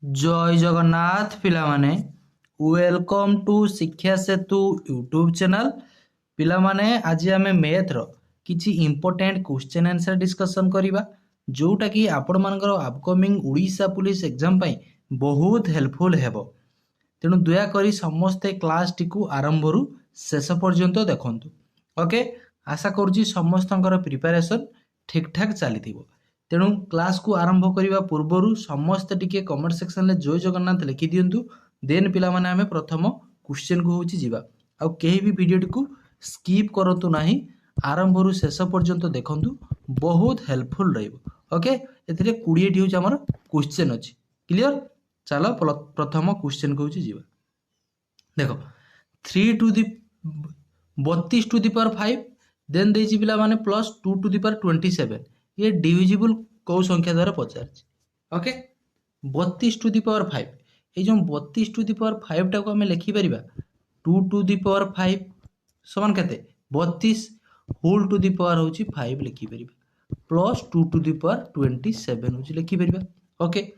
जय जगन्नाथ पिला माने वेलकम टू शिक्षा सेतु यूट्यूब चैनल। पिला माने आज आम मैथ रो किछि इंपोर्टेंट क्वेश्चन आंसर डिस्कशन करिबा जोटा कि आपण मानकर अपकमिंग उड़ीसा पुलिस एग्जाम पई बहुत हेल्पफुल हेबो। तेणु दयाकोरी समस्ते क्लास टी को आरंभ रु शेष पर्यंत देखंतु। ओके, आशा करुछि समस्तଙ୍କର प्रिपरेशन ठीक ठाक चली। तेणु क्लास को आरंभ करने पूर्वर समस्ते टिके कमेंट सेक्शन में जय जगन्नाथ लिखि दिंतु। देन पिला माने आमे प्रथम क्वेश्चन को होची जीवा आ केही भी वीडियो को स्किप करंतु नाही, आरंभ रु शेष पर्यंत देखंतु, बहुत हेल्पफुल रहइबो। ओके, एथिरे 20 टी होची हमर क्वेश्चन अछि। क्लियर? चलो प्रथम क्वेश्चन को होची जीवा। देखो 3 to the 32 to the power 5 then देछि पिला माने प्लस 2 टू दी पावर 27 ये डिविजिबल कौ संख्या द्वारा पचार। ओके, 32 टू दी पावर 5 ये जो 32 टू दी पावर 5 टाको आम लिखिपर 2 टू दी पावर 5 समान केते 32 होल टू दी पावर होची 5 लिखिपर प्लस 2 टू दी पावर 27 होची लिखिपर। ओके,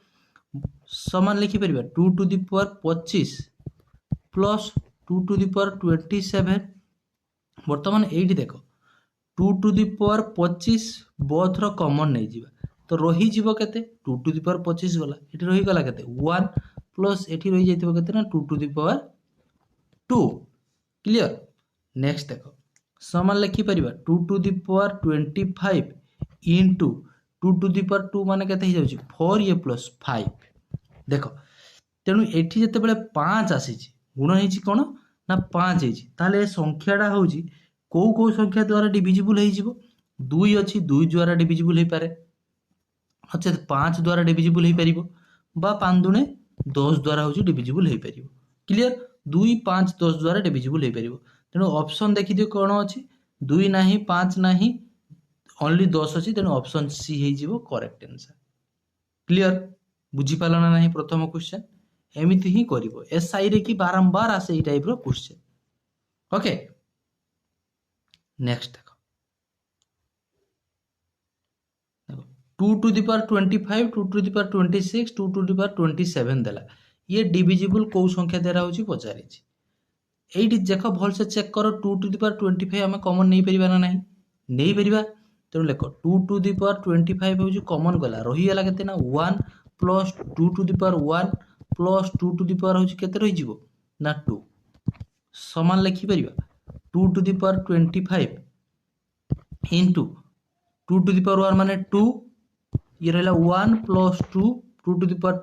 समान लिखिपर 2 to the power 25 plus 2 to the power 27। बर्तमान एठी देखो 2 टू दी पावर 25 बोथ रो कॉमन नहीं जीवा तो रही जीवो केते 2 टू दी पावर 25 गला एठी रही गला केते 1 प्लस एठी रही जाइतिबो केते ना 2 to the power 2। Clear? Next देखो समान लिखि परिबा 2 to the power 25 into 2 to the power 2 माने केते हो जाउची 4 ये प्लस 5। देखो तेणु एठी जते बेले 5 आसीची गुण हेची कोन ना 5 हेची ताले संख्याटा होची को को संख्या द्वारा डिविजिबल हो जिवो 2 अछि 2 द्वारा डिविजिबल हो पारे अच्छा 5 द्वारा डिविजिबल हो पारिबो बा 5 दुने 10 द्वारा होची डिविजिबल हो पारिबो। क्लियर? 2 5 10 द्वारा डिविजिबल हो पारिबो। तेणु ऑप्शन देखि दियो कोन अछि 2 नाही 5 नाही ओनली 10 अछि तेणु ऑप्शन सी हे जिवो करेक्ट आंसर। क्लियर? बुझी पाला ना नाही प्रथम क्वेश्चन एमिति ही करिवो एसआई रे की बारंबार आसे ई टाइप रो क्वेश्चन। ओके, नेक्स्ट देखो 2 to the power 25 2 to the power 26 2 to the power 27 देला ये डिविजिबल को संख्या द्वारा होची पचारि छी। एठी देखो भल से चेक करो 2 टू दी पावर 25 हमें कॉमन नहीं परिबा ना नहीं नहीं परिबा तेणु लेखो 2 टू दी पावर 25 होची कॉमन गला रही गला केते ना 1 plus 2 to the power 1 plus 2 to the power होची केते रही जिवो ना 2 समान लिखि परिबा 2 to the power 25 into 2 to the power 1 माने 2 ये रहला 1 प्लस 2 2 टू दी पावर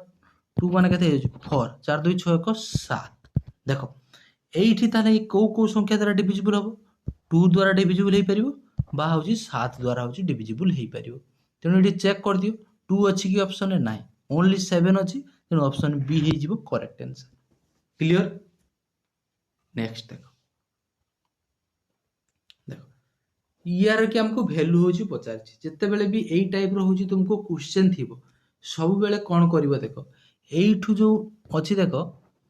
2 माने केते हो 4 4 2 6 1 7। देखो एठी ताले को को संख्या द्वारा डिविजिबल हो 2 द्वारा डिविजिबल हे परिबो बा होची 7 द्वारा होची डिविजिबल हे परिबो। तेणु एठी चेक कर दियो 2 अछि कि ऑप्शन ए नाही ओनली 7 अछि तेणु ऑप्शन बी हे जिवो करेक्ट आंसर। क्लियर? नेक्स्ट देखो यार कि हमको वैल्यू होची पचारछि जते बेले भी एई टाइप रो होची तुमको क्वेश्चन थिबो सब बेले कोन करबो देखो एइठु जो अछि देखो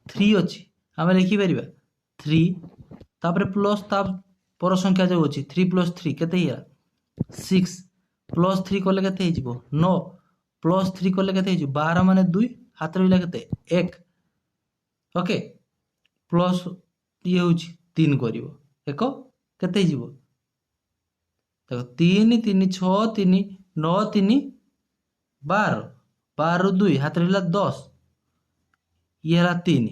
3 अछि हमें लिखि परिबा 3 तापर प्लस ता पर संख्या जो अछि 3 प्लस 3 केते हिया 6 प्लस 3 कोले केते हे जिवो 9 प्लस 3 कोले केते हे जिवो 12 माने 2 हाथ रहिला केते 1। ओके, प्लस ये होची 3 करिवो एको केते हे जिवो देखो 3 3 6 3 9 3 12 12 2 हाथ रहिला 10 ये हला 3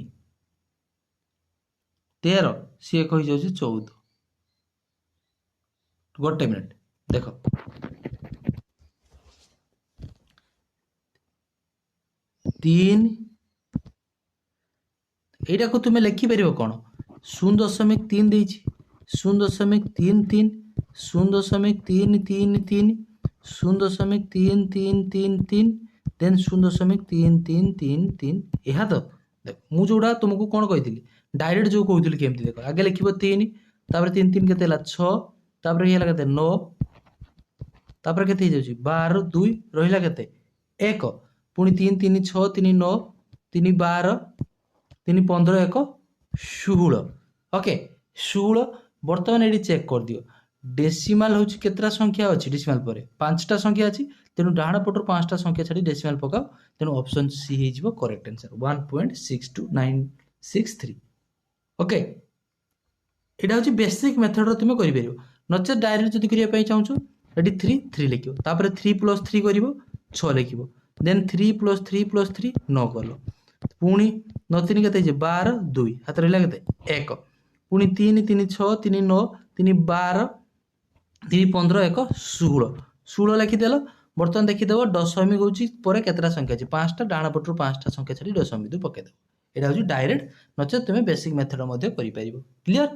13 सी एक हो जाउची 14। गोटे मिनिट देखो 3 एटा को तुमे लिखि परिबो कोन 0.3 देछि 0.33 0.333 0.3333 देन 0.3333 यह तो देख मु जोड़ा तुमको कौन कही डायरेक्ट जो कहूली केमती देखो आगे लिखिबो 3 तापर 3 3 केते हला 6 तापर ये हला केते 9 तापर केते हे जाउची 12 2 रहिला केते 1 पुनी 3 3 6 3 9 3 12 3 15 1 16। ओके 16 बर्तमान एडी चेक कर दियो डेसिमाल होची केतरा संख्या अछि डेसिमाल परे 5टा संख्या अछि तेणु डाण पटर 5टा संख्या छाड़ी डेसिमल पकाओ तेणु ऑप्शन सी हो करेक्ट आंसर 1.62963 ओके एटा हूँ बेसिक मेथड तुम कर नचे डायरेक्ट जब करने चाहूँ ये 3 लिख तापर 3 + 3 कर 6 लिख देन 3 + 3 + 3 9 कल पुणी 9 3 के 12 2 हाथ रहा के 1 पुणी 3 3 6 3 9 3 12 3 15 1 16 16 लिखिदेल बर्तमान देखीदेव दशमी हूँ पर केतटा संख्या अच्छी 5टा डाण पटर 5टा संख्या छाड़ी दशमी दू पकईदेव यहाँ हूँ डायरेक्ट नचे तुम बेसिक मेथड क्लीयर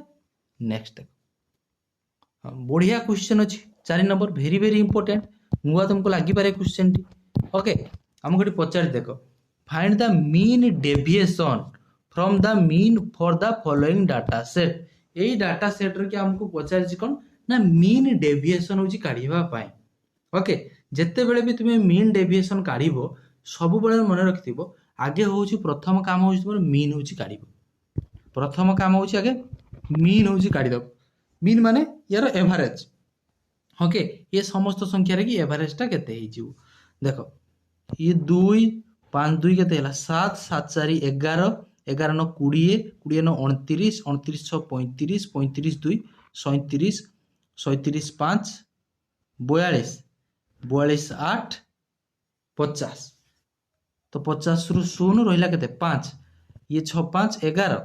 नेक्स्ट देख बढ़िया क्वेश्चन अच्छी 4 नंबर वेरी वेरी इंपोर्टेंट नुआ तुमको लगिपारे क्वेश्चन टी ओके आमको पचार देख find the mean deviation from the mean for the following data set यही डाटा सेट रे आमको पचार कौन ना मीन डेविएशन हूँ काढ़ापी ओके जिते बड़े भी तुम्हें मीन डेविएशन काढ़ सब बड़े मन रखि आगे हूँ प्रथम काम हूँ तुम मीन हूँ काढ़ प्रथम काम हूँ आगे मीन हूँ काढ़ीदेव मीन माने यार एवरेज ओके ये समस्त संख्यार कि एवरेजटा केते देख ये 2 5 2 केते 7 7 4 11 11 9 20 20 9 29 29 6 35 35 2 37 37 5 42 42 8 50 तो 50 रु 0 रहा के 5 ये 6 5 11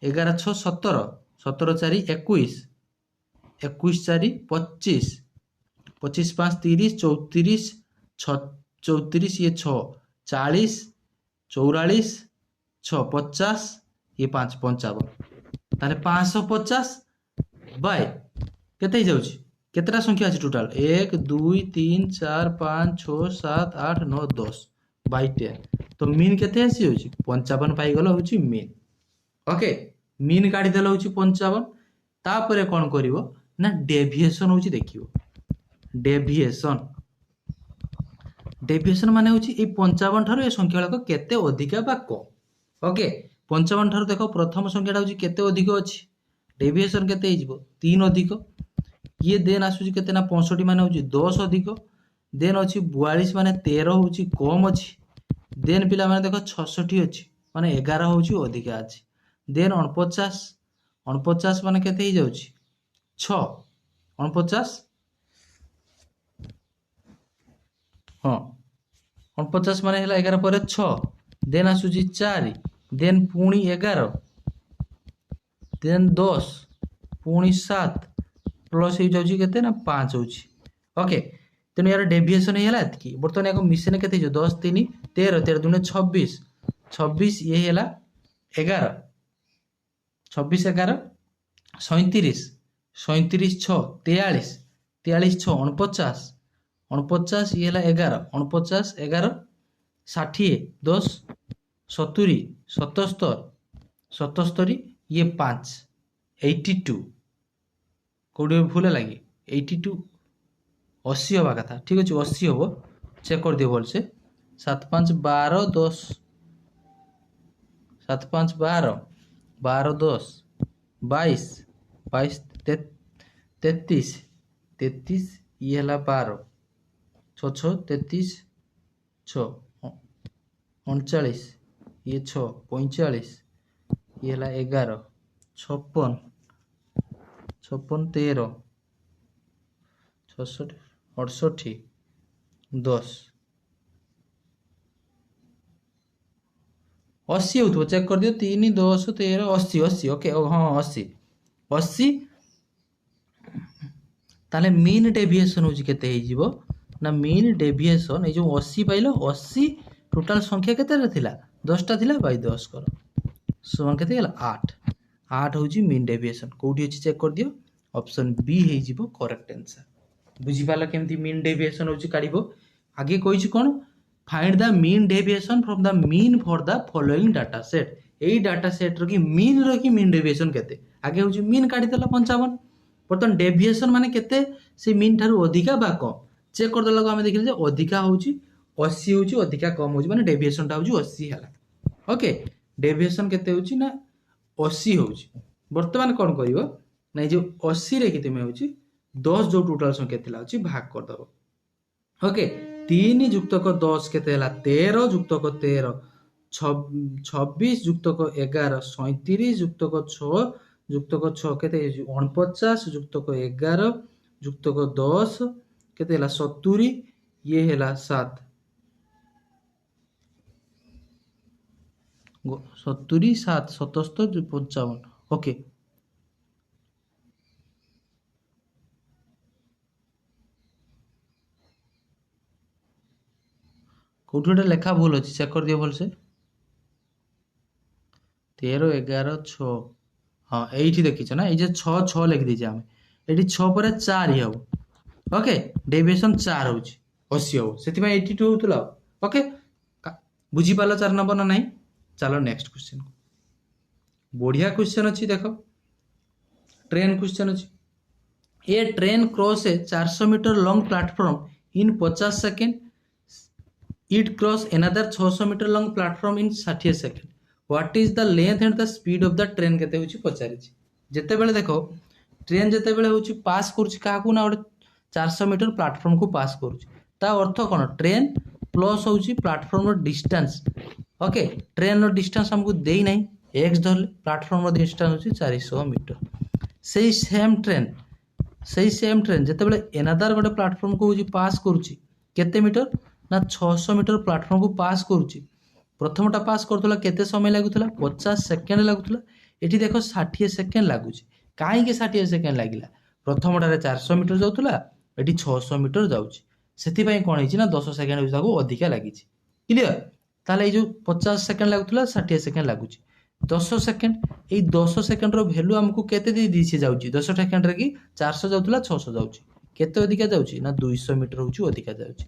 11 6 17 17 4 21 21 4 25 25 5 30 34 34 ये 6 40 44 6 50 ये 5 55 ताले 550 बाय केते जाउची केतरा संख्या अछि टोटल 1 2 3 4 5 6 7 8 9 10 बाय 10 तो मीन केते आसी होची 55 पाई गलो होची मीन ओके मीन काढी देलो होची 55 तापरे कोन करिवो ना डेविएशन होची देखिवो डेविएशन डेविएशन माने होची ए 55 ठारो ए संख्या लको केते अधिका बा कम ओके 55 ठारो देखो प्रथम संख्याटा होची केते अधिक अछि डेविएशन केते हिजबो 3 अधिक ये देन आसुची केते ना 65 माने होची 10 अधिक देन अछि 42 माने 13 होची कम अछि देन पिला माने देखो 66 अछि माने 11 होची अधिका अछि देन 49 49 माने केते ही जाउची 6 49 हाँ 49 माने हला 11 पर 6 देन आसुची 4 देन पुणी 11 देन 10 पुणी 7 प्लस हो जाउची केते ना 5 होची ओके तेनु यार डेविएशन हेला एतकी बर्तमान याको मिशन केते जो 10 3 13 13 दुने 26 26 ये हेला 11 26 11 37 37 6 43 43 6 49 49 ये हेला 11 49 11 60 10 70 77 77 ये 5 82 कौटे भूल लगे 82 80 हवा कथा ठीक अच्छे 80 हम चेक कर दियो भलसे 7 5 12 10 7 5 12 12 10 22 22 33 33 ये है 12 6 6 33 6 39 ये 6 45 ये है 11 56 56 13 66 68 10 80 हो चेक कर दियो 3 10 13 80 80 ओके हाँ 80 80 ताले मीन डेविएशन होची केते हे जीवो ना मीन डेविएशन ए जो 80 पाइलो 80 टोटल संख्या केते थिला 10 टा थिला बाय 10 करो समान केते गेला 8 8 होची मीन डेविएशन कोठी होची चेक कर दियो ऑप्शन बी हे जीवो करेक्ट आंसर बुझी पाला केमती मीन डेविएशन होची काढिबो आगे कहिची कोन find the mean deviation from the mean for the following data set एई डाटा सेट रो की मीन डेविएशन केते आगे होची मीन काढी देला 55 बर्तमान डेविएशन माने केते से मीन ठारू अधिका बा कम चेक कर देला को हम देखिले जे अधिका होची 80 होची अधिका कम होची माने डेविएशन टा होची 80 हला ओके डेविएशन केते होची ना 80 होची वर्तमान कोन करिवो नै जे 80 रे केते में होची 10 जो टोटल संख्या थिला होची भाग कर दबो ओके 3 ଯୁକ୍ତକ 10 କେତେ ହେଲା 13 ଯୁକ୍ତକ 13 26 ଯୁକ୍ତକ 11 37 ଯୁକ୍ତକ 6 ଯୁକ୍ତକ 6 କେତେ ହେଇଛି 49 ଯୁକ୍ତକ 11 ଯୁକ୍ତକ 10 କେତେ ହେଲା 70 ଇଏ ହେଲା 7 70 7 77 55 ଓକେ କୋଉଠି ଗୋଟେ ଲେଖା ଭୁଲ ଅଛି ଚେକ୍ କରିଦିଅ ଭଲସେ 13 11 6 ହଁ এইটি ଦେଖିଛ ନା এই যে 6 6 ଲେଖି ଦେଇଛେ ଆମେ ଏଠି 6 ପରେ 4 ହି ହବ ଓକେ ଡେଭିଏସନ 4 ହଉଛି 80 ହବ ସେଥିପାଇଁ 82 ହଉଥିଲା ଓକେ ବୁଝିପାରିଲ 4 ନମ୍ବର ନା ନାହିଁ ଚାଲ ନେକ୍ସଟ क्वेश्चन बढ़िया क्वेश्चन अच्छी देख ट्रेन क्वेश्चन अच्छी a train cross a 400 metre long platform in 50 second it cross another 600 metre long platform in 60 second what is the length and the speed of the train केते होची पचारि जेते बेले देखो train जेते बेले होची पास करूची काकू ना ओडे 400 मीटर प्लेटफॉर्म को पास करूची ता अर्थ कोन ट्रेन प्लस होची प्लेटफॉर्म रो डिस्टेंस ओके ट्रेन रो डिस्टेंस हमको देई नै एक्स धरले प्लेटफॉर्म रो डिस्टेंस होची 400 मीटर सेही सेम ट्रेन जेते बेले एनादर गोटे प्लेटफॉर्म को होची पास करूची केते मीटर ना 600 मीटर प्लेटफॉर्म को पास करूची प्रथमटा पास करथला केते समय लागुथला 50 सेकेंड लागुथला एठी देखो 60 सेकेंड लागुची काहे के 60 सेकेंड लागिला प्रथमटारे 400 मीटर जाउथला एठी 600 मीटर जाउची सेति पई कोन हिची ना 10 सेकेंड हिसाबो अधिका लागिची क्लियर ताले ए जो 50 सेकेंड लागुथला 60 सेकेंड लागुची 10 सेकेंड ए 10 सेकेंड रो वैल्यू हमकु केते दे दिसी जाउची 10 सेकेंड रे की 400 जाउथला 600 जाउची केते अधिका जाउची ना 200 मीटर होची अधिका जाउची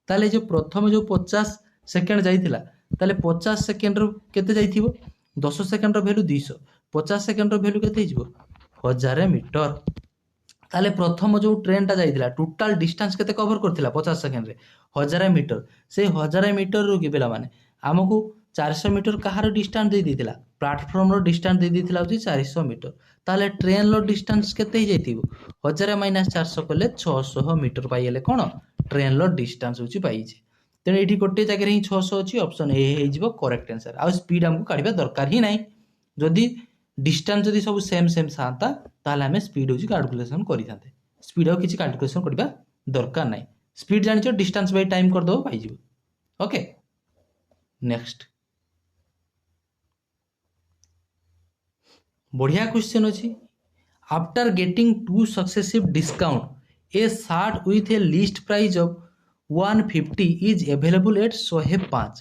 ताले जो प्रथम जो 50 सेकेंड जाइथिला ताले 50 सेकेंड रो केते जाइथिबो 10 सेकेंड रो वैल्यू 200 50 सेकेंड रो वैल्यू केते हिजबो 1000 मीटर ताले प्रथम जो ट्रेन टा जाइथिला टोटल डिस्टेंस केते कवर करथिला 50 सेकेंड रे 1000 मीटर से 1000 मीटर रो कि बेला माने हमकु 400 मीटर कहार डिस्टेंस दे दिथिला प्लेटफॉर्म रो डिस्टेंस दे दिथिला होची 400 मीटर ताले ट्रेन रो डिस्टेंस केते ही जाइथिबो 1000 - 400 कले 600 मीटर पाइले कोन ट्रेन रो डिस्टेंस होची पाइजे तेणु ये गोटे जगह ही 600 अच्छी ऑप्शन ए हो करेक्ट आंसर आ स्पीड हमको काढ़ा दरकार ही नहीं जदि डिस्टेंस जदि सब सेम सेम था ताहले हमें स्पीड होची कैलकुलेशन करि स्पीड और किसी कैलकुलेशन करबा दरकार नहीं स्पीड जानिछो डिस्टेंस बाय टाइम कर दो पाई जिवो ओके नेक्स्ट बढ़िया क्वेश्चन अच्छी after getting 2 successive discount A short with A list price of 150 is available at 105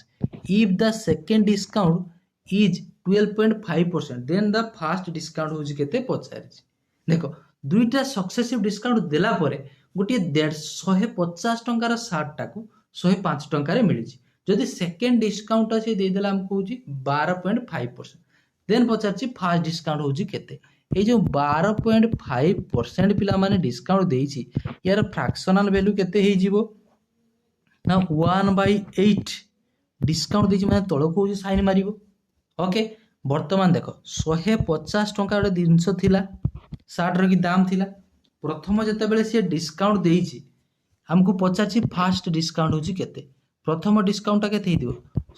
if the second discount is 12.5% then the first discount होजी केते पचारिछि देखो दुईटा सक्सेसिव डिस्काउंट देला परे गोटे 150 टंकार शार्ट टाकू 105 टंकार मिलिछि जदि सेकेंड डिस्काउंट अछि दे देला हमको होजी 12.5% देन पचारिछि फर्स्ट डिस्काउंट होजी केते ए जो 12.5% पिला माने डिस्काउंट देइछि यार फ्रैक्शनल वैल्यू केते हे जिवो ना 1/8 डिस्काउंट देछि माने तळको होजी साइन मारिबो ओके वर्तमान देखो 150 टंका रे जिंस थिला 60 रो की दाम थिला प्रथम जते बेले से डिस्काउंट देछि हमको पचाछि फर्स्ट डिस्काउंट होजी केते प्रथम डिस्काउंट ता केते हिदिबो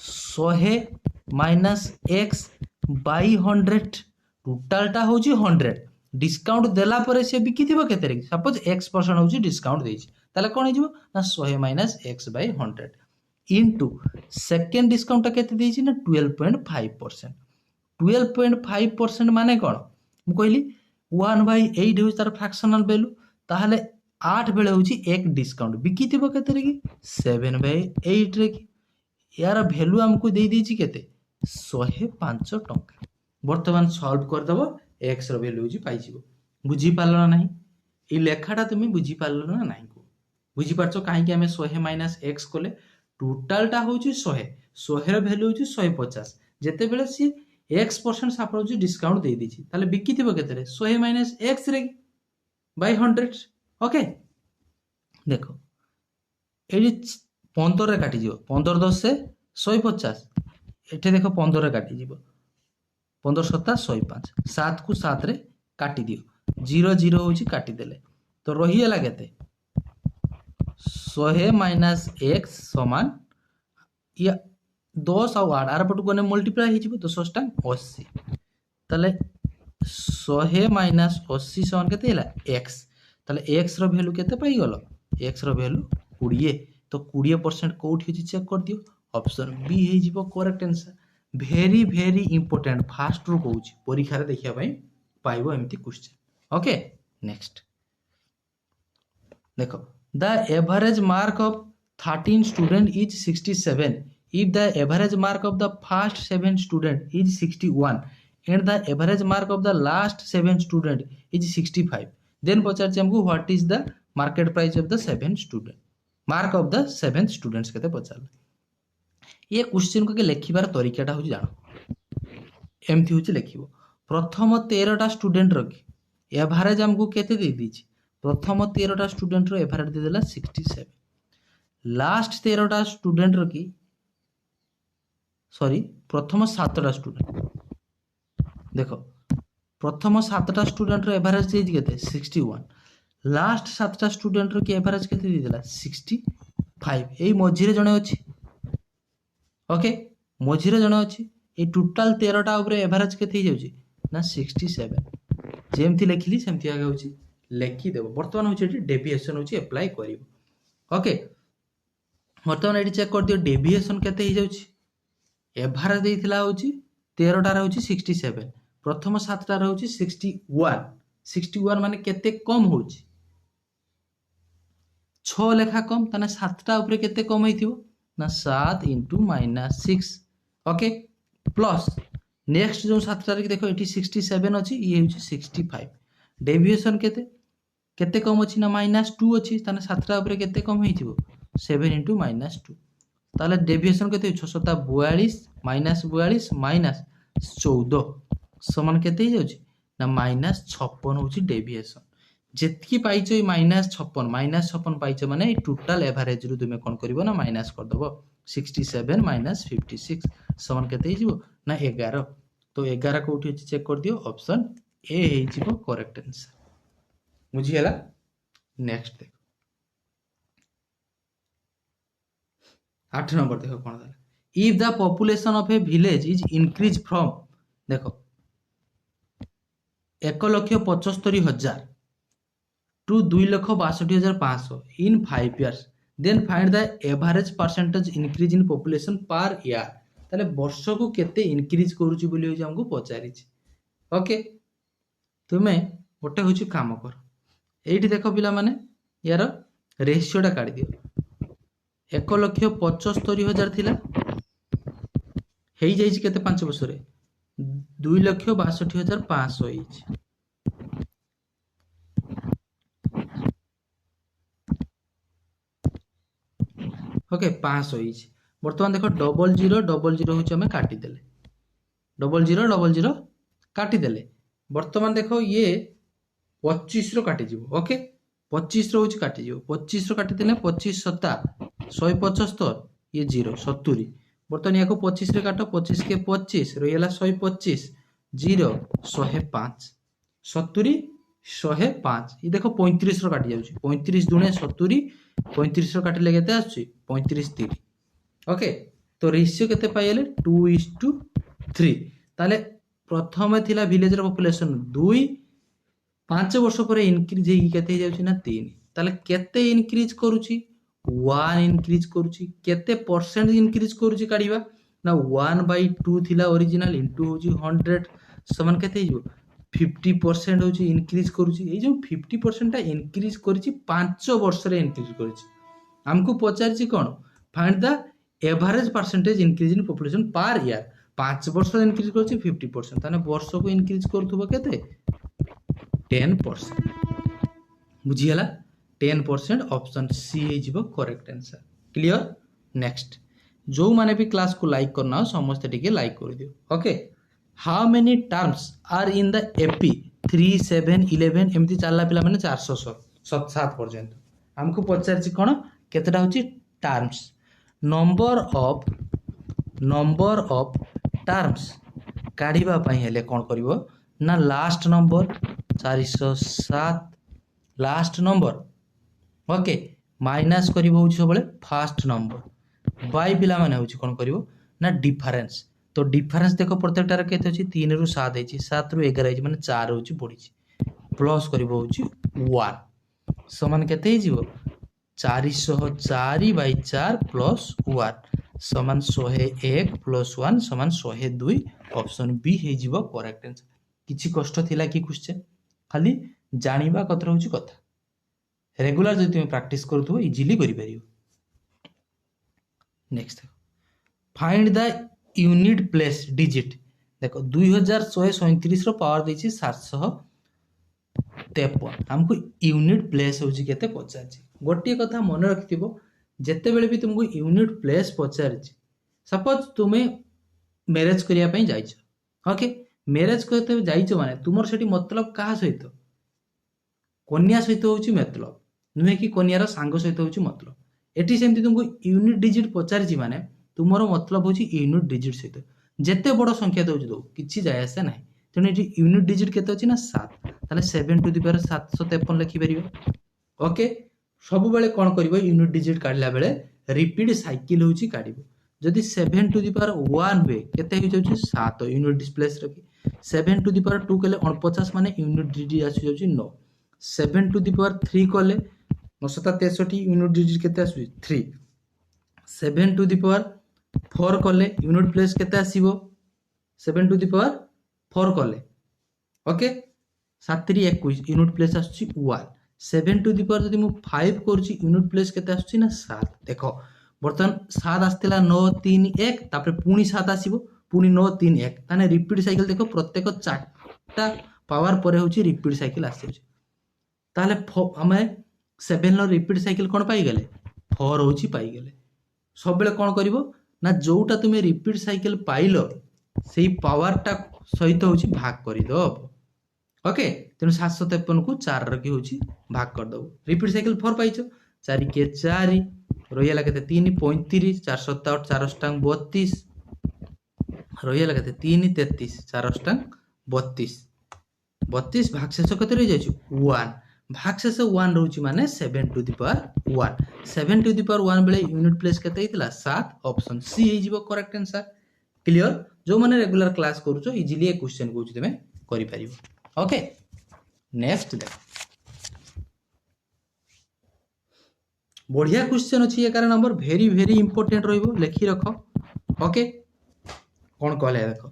100 - x / 100 टोटल टा होजी 100 डिस्काउंट देला परे से बिकी थिबो केते रे सपोज x% होजी डिस्काउंट देछि ताले कोन हिजबो ना 100 - x / 100 इनटू सेकेंड डिस्काउंट केते देछि ना 12.5% 12.5% माने कोन मु कहली 1/8 होई तार फ्रैक्शनल वैल्यू ताहले 8 बेले होची एक डिस्काउंट बिकी थिबो केते रे की 7/8 रे की यार वैल्यू हमको दे देछि केते 105 टंका वर्तमान सॉल्व कर दबो x रो वैल्यू होची पाई जिवो बुझी पारलो ना नहीं ए लेखाटा तुम बुझी पारलो ना नहीं को बुझी पारछो काहे कि हमें 100 - x कोले टोटल टा होची 100 रो वैल्यू होची 150 जेते बेले सी x% सापर होची डिस्काउंट दे दिछि ताले बिकी थिबो केते रे 100 - x रे बाय 100 ओके देखो एडी 15 रे काटी जिवो 15 10 से 150 एठे देखो 15 रे काटी जिवो 15 7 105 7 को 7 रे काटी दियो 0 0 होची काटी देले तो रही हला केते 100 माइनस एक्स समान या 10 आउ 8 आर पटू गने मल्टीप्लाई हो 10 टाइम 80 ताले 100 माइनस 80 समान केते हैला एक्स ताले एक्स रो वैल्यू केते पाई गलो एक्स रो वैल्यू 20 तो 20% कोठी अछि चेक कर दियो ऑप्शन बी हे जिवो करेक्ट आंसर भेरी भेरी इंपोर्टेंट फास्ट रू कहूची परीक्षा रे देखिया पई पाइबो एमती क्वेश्चन ओके नेक्स्ट देखो the average mark of 13 student is 67 if the average mark of the first 7 student is 61 and the average mark of the last 7 student is 65 then पचार हमको what is the market price of the 7 student mark of the 7 students केते पचार ये question को के लिखिबार तरीकाटा हो जानो एमथि होची लिखिबो प्रथम 13 टा स्टूडेंट रखी एवरेज हमको केते दे दीची प्रथम 13 टा स्टूडेंट रो एवरेज दे देला 67 लास्ट 13 टा स्टूडेंट रखी सॉरी प्रथम 7टा स्टूडेंट देखो प्रथम 7टा स्टूडेंट रो एवरेज देजी केते 61 लास्ट 7टा स्टूडेंट रो की एवरेज केते दे देला 65 एई मझिरे जणे अछि ओके मझिरे जणे अछि ए टोटल 13टा ऊपर एवरेज केते हो जाउची ना 67 जेमथि लेखिली सेमथि आगे होची लेखि देबो वर्तमान होची डेविएशन होची अप्लाई करिवो ओके वर्तमान एटी चेक कर दियो डेविएशन केते हो जाउची एवरेज देइथिला होची 13टा रे होची 67 प्रथम 7टा रे होची 61 माने केते कम होची 6 लेखा कम तने 7टा ऊपर केते कम हेतिबो ना 7 - 6 ओके प्लस नेक्स्ट जो 7टा रे देखो एटी 67 अछि ये होची 65 डेविएशन केते केते कम अछि ना -2 अछि तने 7टा ऊपर केते कम हेतिबो 7 * -2 ताले डेविएशन केते 642 -42 -14 समान केते हो जाउची ना -56 होची डेविएशन जेतकी पाइछो ई -56 पाइछो माने टोटल एवरेज रु तुमे कोन करबो ना माइनस कर दबो 67 - 56 समान केते हिजिबो ना 11 तो 11 कोठी अछि चेक कर दियो ऑप्शन ए हिजिबो करेक्ट आंसर बुझी हला नेक्स्ट देखो 8 नंबर देखो कोन दला if the population of a village is increase from देखो 1,75,000 to 2,62,500 in 5 years then find the average percentage increase in population per year ताले वर्ष को केते इंक्रीज करूची बोली होची हमको पचारी छी ओके तुमे गोटे होची काम कर एठी देखो पिला माने यार रेशियोटा काढी दियो 1,75,000 थिला हेई जाईची केते 5 वर्ष रे 2,62,500 होईची ओके 500 होईची वर्तमान देखो 0000 होची हमें काटी देले 0000 काटी देले वर्तमान देखो ये 25 रो काटी जीवो ओके 25 रो होची काटी जीवो 25 रो काटी देले 25 7 175 ये 0 70 वर्तमान याको 25 रे काटो 25 के 25 रहिला 125 0 105 70 105 ये देखो 35 रो काटी जाउची 35 दुने 70 35 रो काटिले केते आछी 35 3 ओके तो रेशियो केते पाइले 2:3 ताले प्रथमे थिला विलेज रो पॉपुलेशन 2 5 वर्ष पर इंक्रीज हेई केते जाउची ना 3 ताले केते इंक्रीज करूची 1 इंक्रीज करूची केते परसेंट इंक्रीज करूची काढिबा ना 1/2 थिला ओरिजिनल इनटू होची 100 समान केते हिजो 50% होची इंक्रीज करूची ए जो 50% ता इंक्रीज करूची 5 वर्ष रे इंक्रीज करूची हमको पचारची कोन find the average percentage increase in population per year 5 वर्ष रे इंक्रीज करूची 50% ताने वर्ष को इंक्रीज करथबो केते 10% बुझियला 10% ऑप्शन सी हे जिवो करेक्ट आंसर क्लियर नेक्स्ट जो माने भी क्लास को लाइक करना समस्त टिके लाइक कर दियो okay how many terms are in the AP 3 7 11 एमती चालला पिला माने 407 पर्यंत हमको पचारची कोन केतेटा होची टर्म्स नंबर ऑफ टर्म्स काढिबा पई हेले कोन करिवो ना last number 407 last number okay minus कर सब फास्ट नंबर बाय पिला माने होची कोन करिवो ना डिफरेंस। तो डिफरेंस देखो प्रत्येकटार केते अछि 3 रु 7 है 7 रु 11 है माने 4 होची बढ़ी प्लस करिवो होची 1 समान केते ही जीवो 404 बाय 4 प्लस 1 समान 101 प्लस 1 समान 102 ऑप्शन बी हे जीवो करेक्ट आंसर। किछि कष्ट थिला कि क्वेश्चन खाली जानिबा कतरा होची कथा रेगुलर जदि तुम प्रैक्टिस करथो इजीली करि परियो। Next find the unit place digit देखो 2137 रो पावर देछि 753 हमको यूनिट प्लेस होची केते पचारछि। गोटे कथा मन रखिथिबो जेते बेले भी तुमको यूनिट प्लेस पचारछि सपोज तुमे मैरिज करिया पई जाइछो ओके मैरिज करते जाइछो माने तुमर सेठी मतलब काहा सहित कन्या सहित होची मतलब नुहे कि कन्यार सांग सहित होची मतलब एटी सेमती तुमको यूनिट डिजिट पचारछि माने तुमरो मतलब होची यूनिट डिजिट सहित जेते बड़ संख्या दउछ दउ किछि जाय आसे नाही तेने एटी यूनिट डिजिट केते अछि ना 7 ताले 7 टू द पावर 753 लिखि परिबो ओके सब बेले कोन करबो यूनिट डिजिट काढला बेले रिपीट साइकिल होची काढिबो जदि 7 टू द पावर 1 हुए केते हो जाउछि 7 यूनिट डिस्प्लेस रखि 7 टू द पावर 2 कले 49 माने यूनिट डिजिट आसी जाउछि 9 7 टू द पावर 3 कले 963 यूनिट डिजिट केते आसी 3 7 टू द पावर 4 कले यूनिट प्लेस केते आसीबो 7 टू द पावर 4 कले ओके 7 3 21 यूनिट प्लेस आसी 1 7 टू द पावर जदि मु 5 करछि यूनिट प्लेस केते आसी ना 7 देखो बर्तमान 7 आस्तिला 9 3 1 तापर पुनी 7 आसीबो पुनी 9 3 1 ताने रिपीट साइकिल देखो प्रत्येक 4टा पावर परे होची रिपीट साइकिल आसी ताले हमें 7 लो रिपीट साइकिल कोन पाई गेले 4 होची पाई गेले सब बेले कोन करिवो ना जोटा तुमे रिपीट साइकिल पाइलो सेही पावर टा सहित होची भाग करि दो ओके तेनु 753 को 4 रखी होची भाग कर दो रिपीट साइकिल 4 पाइछो 4 के 4 रहिला केते 3 35 4 7 4 स्टांग 32 रहिला केते 3 33 4 स्टांग 32 32 भाग शेष केते रहि जायछु 1 भाग शेष 1 रहउची माने 7 to the power 1 7 to the power 1 बेले यूनिट प्लेस केते हितला 7 ऑप्शन सी हे जीवो करेक्ट आंसर क्लियर जो माने रेगुलर क्लास करूछो इजीली ए क्वेश्चन को तमे करि परिबो ओके नेक्स्ट देखो बढ़िया क्वेश्चन अछि 11 नंबर वेरी इंपोर्टेंट रहइबो लिखि रखो ओके कोन कहले देखो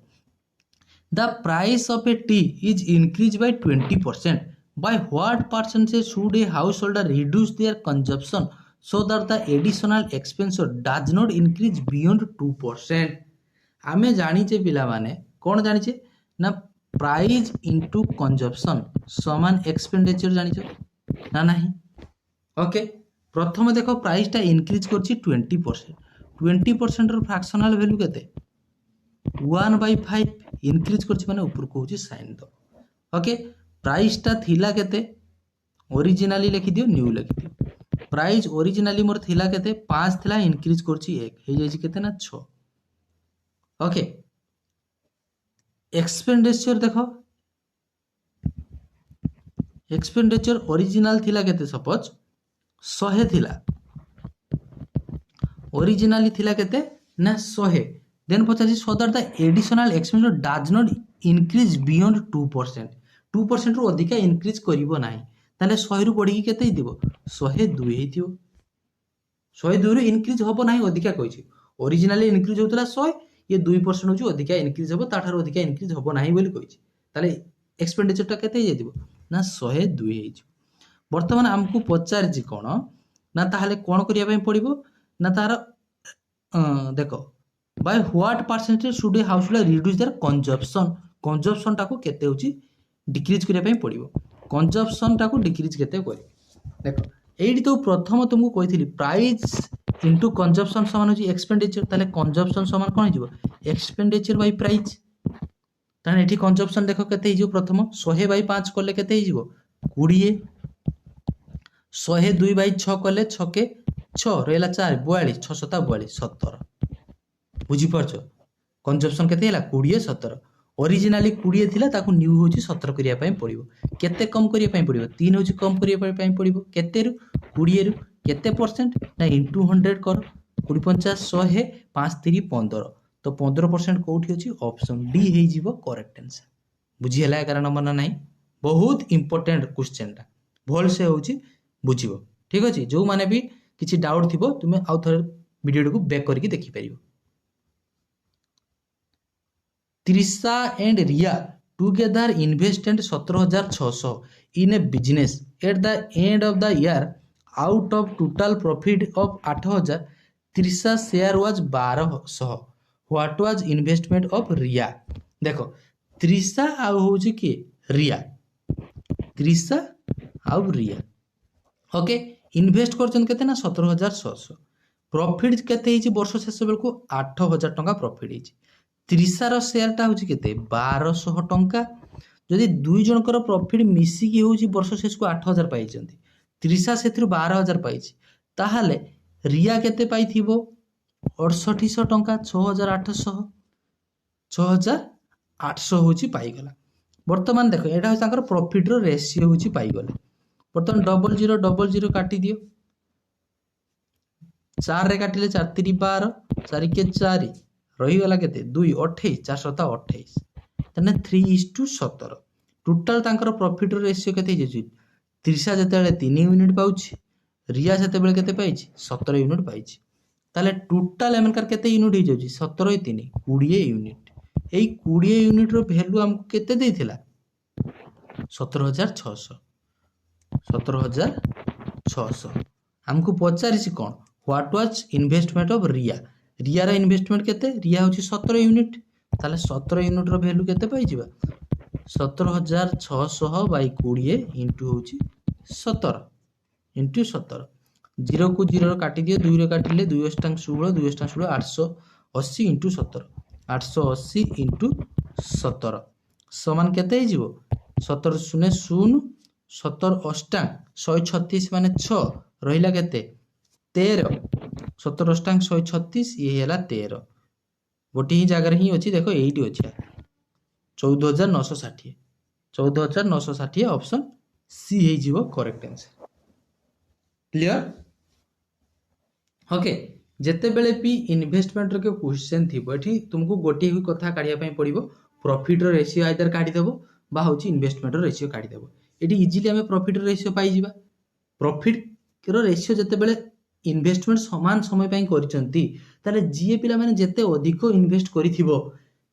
the price of A T is increase by 20% by what percentage should a householder reduce their consumption so that the additional expense does not increase beyond 2%। आमे जानिचे पिला माने कोन जानिचे ना price into consumption समान expenditure जानिचो ना नहीं okay प्रथम देखो price टा इंक्रीज करछि 20% रो फ्रैक्शनल वैल्यू केते 1/5 इंक्रीज करछि माने ऊपर को होछि साइन दो ओके प्राइस टा थिला केते ओरिजिनली लिखि दियो न्यू लिखि दियो प्राइस ओरिजिनली मोर थिला केते 5 थिला इंक्रीज करछि 1 हे जाय केते ना 6 ओके एक्सपेंडिचर देखो एक्सपेंडिचर ओरिजिनल थिला केते सपोज 100 थिला ओरिजिनली थिला केते ना 100 देन पचासी so that the additional expenditure does not increase beyond 2% 2% रु अधिका इंक्रीज करिवो नाही ताले 100 रु बढ़ी केते दिबो 102 हेतियो 102 रु इंक्रीज होबो नाही अधिका कहिछि ओरिजिनली इंक्रीज होतला 100 ये 2% होची अधिका इंक्रीज होबो ताठार अधिका इंक्रीज होबो नाही बोली कहिछि ताले एक्सपेंडिचर टा केते हे दिबो ना 102 हेछि वर्तमान हमकु पचारछि कोन ना ताहाले कोन करिया पय पड़िबो ना तार देखो by what percentage should A household reduce there consumption टाको केते होची डिक्रीज करिया पय पड़िबो कंजप्शन टाको डिक्रीज केते करी देखो एडी तो प्रथम तुमको कहिथिली प्राइस इनटू कंजप्शन समान होची एक्सपेंडिचर ताले कंजप्शन समान कोन हिजो एक्सपेंडिचर बाय प्राइस ताने एठी कंजप्शन देखो केते हिजो प्रथम 100 बाय 5 करले केते हिजो 20 100 2 बाय 6 करले 6 के 6 रहला 4 42 6 7 42 17 बुझी परछो कंजप्शन केते हला 20 17 ओरिजिनली 20 थिला ताकू न्यू होची 17 करिया पय पड़िबो केते कम करिया पय पड़िबो 3 होची कम करिया पय पड़िबो केते रु 20 रु केते परसेंट ना इंटू 100 कर 20 50 100 5 3 15 तो 15% कोठी अछि ऑप्शन डी हे जीवो करेक्ट आंसर बुझी हला 11 नंबर ना नहीं बहुत इंपोर्टेंट क्वेश्चन टा भल से होची बुझिबो ठीक अछि जो माने भी किछि डाउट थिबो तुमे आउ थरे वीडियो को बैक करके देखि परिबो Trisha and Riya together invested 17,600 in a business at the end of the year out of total profit of 8,000 Trisha share was 1200 what was investment of रिया देखो त्रिशा आउ होची कि रिया त्रिशा आउ रिया ओके इन्वेस्ट करछन केते ना 17,600 प्रॉफिट केते हिची वर्ष शेष बेल को 8,000 टंका प्रॉफिट हिची त्रिशार शेयरटा होची केते 1200 टंका जदि दुई जनकर प्रॉफिट मिसिकी होची वर्ष शेष को 8,000 पाइछंती त्रिशा सेथिरु 12,000 पाइछि ताहाले रिया केते पाइथिबो 6800 टंका 6,800 होची पाइगला वर्तमान देखो एटा होची तांकर प्रॉफिट रो रेशियो होची पाइगले वर्तमान 0000 काटी दियो 4 रे काटिले 4 3 12 4 के 4 रही गला केते 2 28 4 7 28 तने 3:17 टोटल तांकर प्रॉफिट रेशियो केते हिजि त्रिशा जतेबेले 3 यूनिट पाउछि रिया जतेबेले केते पाइछि 17 यूनिट पाइछि ताले टोटल एमनकर केते यूनिट हि जाउछि 17 3 20 यूनिट एई 20 यूनिट रो वैल्यू हमको केते देथिला 17,600 17,600 हमको पचारिछि कोन व्हाट वाज इन्वेस्टमेंट ऑफ रिया रिया रा इन्वेस्टमेंट केते रिया होछि 17 यूनिट ताले 17 यूनिट रो वैल्यू केते पाइ जिबा 17,600 बाय 20 इनटू होछि 17 इनटू 17 0 को 0 काटी दियो 2 रे काटिले 2 अष्टांग 16 2 अष्टांग 16 880 इनटू 17 880 इनटू 17 समान केते हि जिवो 17 0 0 17 अष्टांग 136 माने 6 रहिला केते 13 17 अष्टांग 136 ये हैला 13 गोटे ही जगह ही अछि देखो एठी अछि 14,960 14,960 ऑप्शन सी हे जीवो करेक्ट आंसर क्लियर ओके जेते बेले भी इन्वेस्टमेंट रो के क्वेश्चन थिबो एठी तुमको गोटे ही कथा काढिया पई पड़िबो प्रॉफिट रो रेशियो आइदर काढी देबो बा होची इन्वेस्टमेंट रो रेशियो काढी देबो एठी इजीली हमें प्रॉफिट रो रेशियो पाई जिबा प्रॉफिट रो रेशियो जेते बेले इन्वेस्टमेंट समान समय पई करिसंती ताले जीए पिला माने जेते अधिक इन्वेस्ट करिथिबो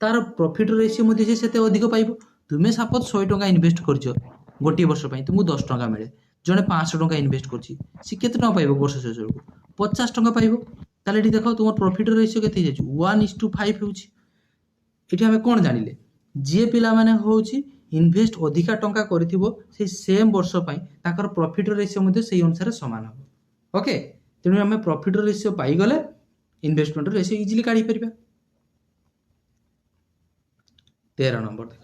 तार प्रॉफिट रो रेशियो मध्ये जे सेते अधिक पाइबो तुमे सपोज 100 टका इन्वेस्ट करछो गोटी वर्ष पई तुमको 10 टका मिले जने 500 टका इन्वेस्ट करछि सी केते टका पाइबो वर्ष शेष को 50 टका पाइबो ताले एठी देखो तुम प्रॉफिट रो रेशियो केते जाछु 1:5 होछि एठी हमें कोन जानिले जे पिला माने होछि इन्वेस्ट अधिका टंका करिथिबो से सेम वर्ष पई ताकर प्रॉफिट रो रेशियो मध्ये सेही अनुसार समान हो ओके तेनु हमें प्रॉफिट रो रेशियो पाई गले इन्वेस्टमेंट रो रेशियो इजीली काढी परिबा 13 नंबर देखो